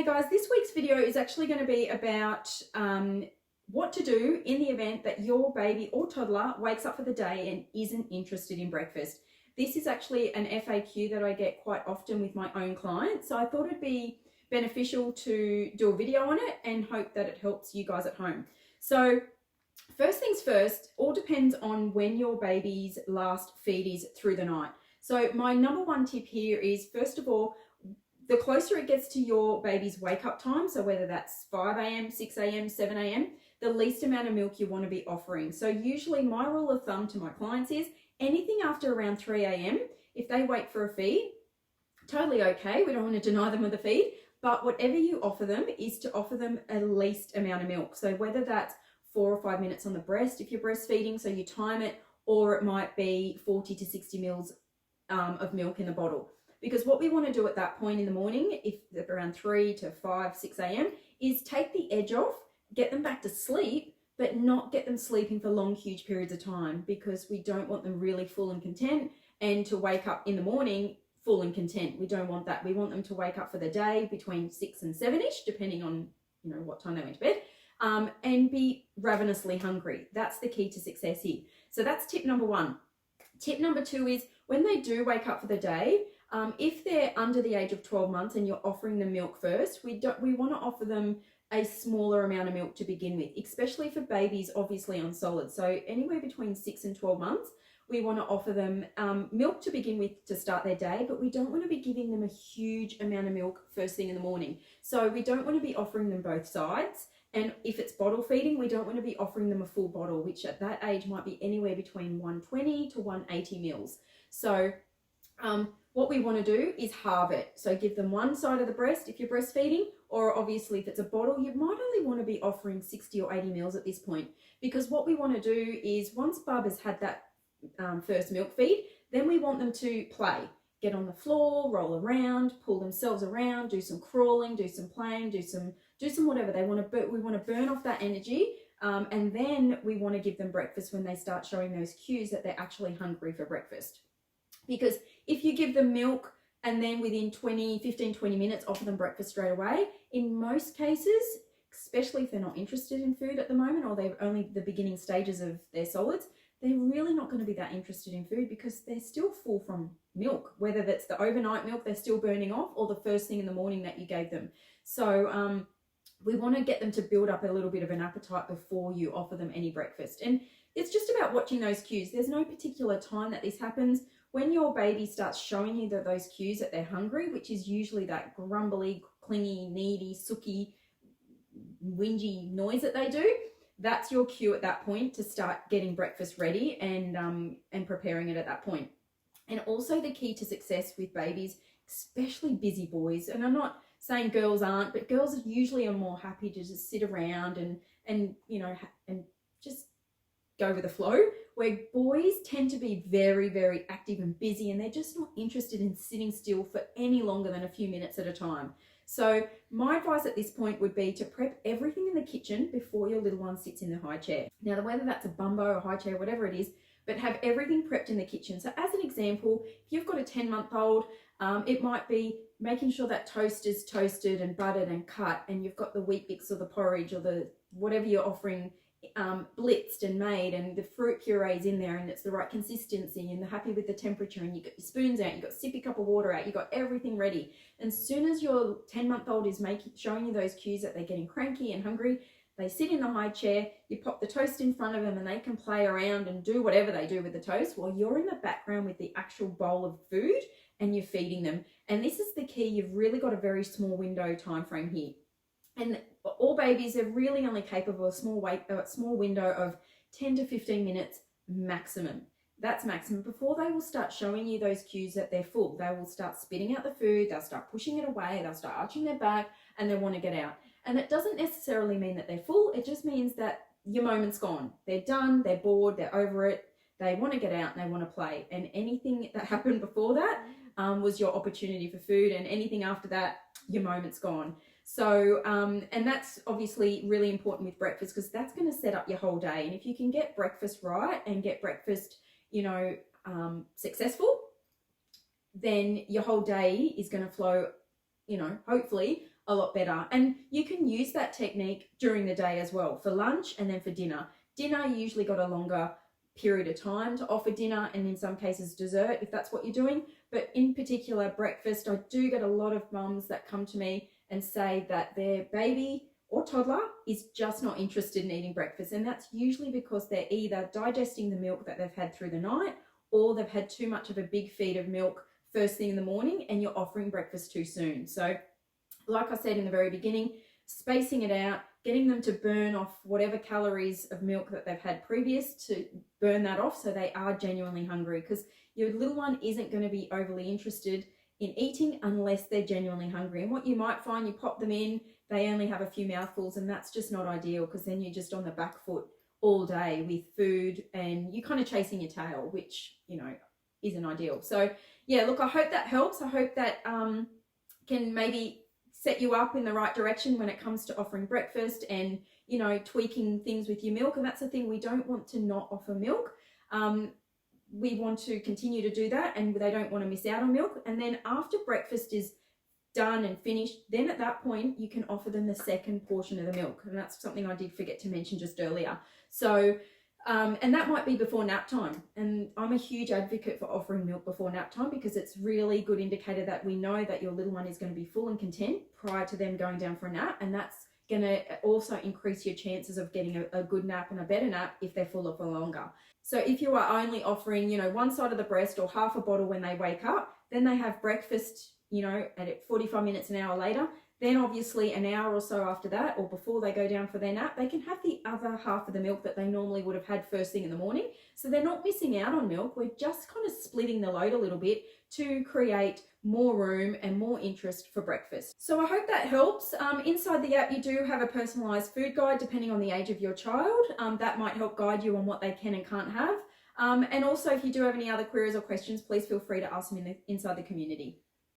Hey guys, this week's video is actually going to be about what to do in the event that your baby or toddler wakes up for the day and isn't interested in breakfast. This is actually an FAQ that I get quite often with my own clients, so I thought it'd be beneficial to do a video on it and hope that it helps you guys at home. So first things first, all depends on when your baby's last feed is through the night. So my number one tip here is, first of all, the closer it gets to your baby's wake up time, so whether that's 5 a.m, 6 a.m, 7 a.m, the least amount of milk you want to be offering. So usually my rule of thumb to my clients is anything after around 3 a.m, if they wait for a feed, totally okay. We don't want to deny them with a feed, but whatever you offer them is to offer them a least amount of milk. So whether that's 4 or 5 minutes on the breast if you're breastfeeding, so you time it, or it might be 40 to 60 mils of milk in the bottle. Because what we want to do at that point in the morning, if around 3 to 5, 6 a.m, is take the edge off, get them back to sleep, but not get them sleeping for long, huge periods of time, because we don't want them really full and content and to wake up in the morning full and content. We don't want that. We want them to wake up for the day between 6 and 7-ish, depending on what time they went to bed, and be ravenously hungry. That's the key to success here. So that's tip number one. Tip number two is, when they do wake up for the day, if they're under the age of 12 months and you're offering them milk first, we want to offer them a smaller amount of milk to begin with, especially for babies obviously on solids. So anywhere between 6 and 12 months, we want to offer them milk to begin with to start their day, but we don't want to be giving them a huge amount of milk first thing in the morning. So we don't want to be offering them both sides. And if it's bottle feeding, we don't want to be offering them a full bottle, which at that age might be anywhere between 120 to 180 mils. So what we want to do is halve it. So give them one side of the breast if you're breastfeeding, or obviously if it's a bottle, you might only want to be offering 60 or 80 mils at this point, because what we want to do is, once Bub has had that first milk feed, then we want them to play, get on the floor, roll around, pull themselves around, do some crawling, do some playing, do some whatever they want to. But we want to burn off that energy, and then we want to give them breakfast when they start showing those cues that they're actually hungry for breakfast. Because if you give them milk and then within 15, 20 minutes offer them breakfast straight away, in most cases, especially if they're not interested in food at the moment, or they're only the beginning stages of their solids, they're really not going to be that interested in food, because they're still full from milk, whether that's the overnight milk they're still burning off or the first thing in the morning that you gave them. So we want to get them to build up a little bit of an appetite before you offer them any breakfast. And it's just about watching those cues. There's no particular time that this happens. When your baby starts showing you those cues that they're hungry, which is usually that grumbly, clingy, needy, sooky, whingy noise that they do, that's your cue at that point to start getting breakfast ready and preparing it at that point. And also the key to success with babies, especially busy boys, and I'm not saying girls aren't, but girls usually are more happy to just sit around and just go with the flow, where boys tend to be very, very active and busy, and they're just not interested in sitting still for any longer than a few minutes at a time. So my advice at this point would be to prep everything in the kitchen before your little one sits in the high chair. Now, whether that's a bumbo or high chair, whatever it is, but have everything prepped in the kitchen. So as an example, if you've got a 10-month-old, it might be making sure that toast is toasted and buttered and cut, and you've got the wheat bix or the porridge or the whatever you're offering blitzed and made, and the fruit puree's in there and it's the right consistency, and they're happy with the temperature, and you've got your spoons out, you've got a sippy cup of water out, you've got everything ready. And as soon as your 10-month-old is showing you those cues that they're getting cranky and hungry, they sit in the high chair, you pop the toast in front of them, and they can play around and do whatever they do with the toast while you're in the background with the actual bowl of food and you're feeding them. And this is the key. You've really got a very small window time frame here. And all babies are really only capable of a small window of 10 to 15 minutes maximum. That's maximum. Before they will start showing you those cues that they're full, they will start spitting out the food, they'll start pushing it away, they'll start arching their back, and they want to get out. And that doesn't necessarily mean that they're full. It just means that your moment's gone. They're done, they're bored, they're over it, they want to get out and they want to play. And anything that happened before that was your opportunity for food, and anything after that, your moment's gone. So, and that's obviously really important with breakfast, because that's going to set up your whole day. And if you can get breakfast right and get breakfast, successful, then your whole day is going to flow, hopefully a lot better. And you can use that technique during the day as well, for lunch and then for dinner. Dinner, you usually got a longer period of time to offer dinner, and in some cases dessert if that's what you're doing. But in particular breakfast, I do get a lot of mums that come to me and say that their baby or toddler is just not interested in eating breakfast, and that's usually because they're either digesting the milk that they've had through the night, or they've had too much of a big feed of milk first thing in the morning and you're offering breakfast too soon. So like I said in the very beginning, spacing it out, getting them to burn off whatever calories of milk that they've had previous, to burn that off so they are genuinely hungry, because your little one isn't going to be overly interested in eating unless they're genuinely hungry. And what you might find, you pop them in, they only have a few mouthfuls, and that's just not ideal, because then you're just on the back foot all day with food and you're kind of chasing your tail, which, you know, isn't ideal. So yeah, look, I hope that helps. I hope that can maybe set you up in the right direction when it comes to offering breakfast and, you know, tweaking things with your milk. And that's the thing, we don't want to not offer milk. We want to continue to do that, and they don't want to miss out on milk. And then after breakfast is done and finished, then at that point you can offer them the second portion of the milk, and that's something I did forget to mention just earlier. So and that might be before nap time, and I'm a huge advocate for offering milk before nap time, because it's really good indicator that we know that your little one is going to be full and content prior to them going down for a nap, and that's going to also increase your chances of getting a good nap and a better nap if they're fuller for longer. So if you are only offering, you know, one side of the breast or half a bottle when they wake up, then they have breakfast, you know, at 45 minutes, an hour later, then obviously an hour or so after that, or before they go down for their nap, they can have the other half of the milk that they normally would have had first thing in the morning. So they're not missing out on milk. We're just kind of splitting the load a little bit to create more room and more interest for breakfast. So I hope that helps. Inside the app, you do have a personalized food guide depending on the age of your child. That might help guide you on what they can and can't have. And also, if you do have any other queries or questions, please feel free to ask them inside the community.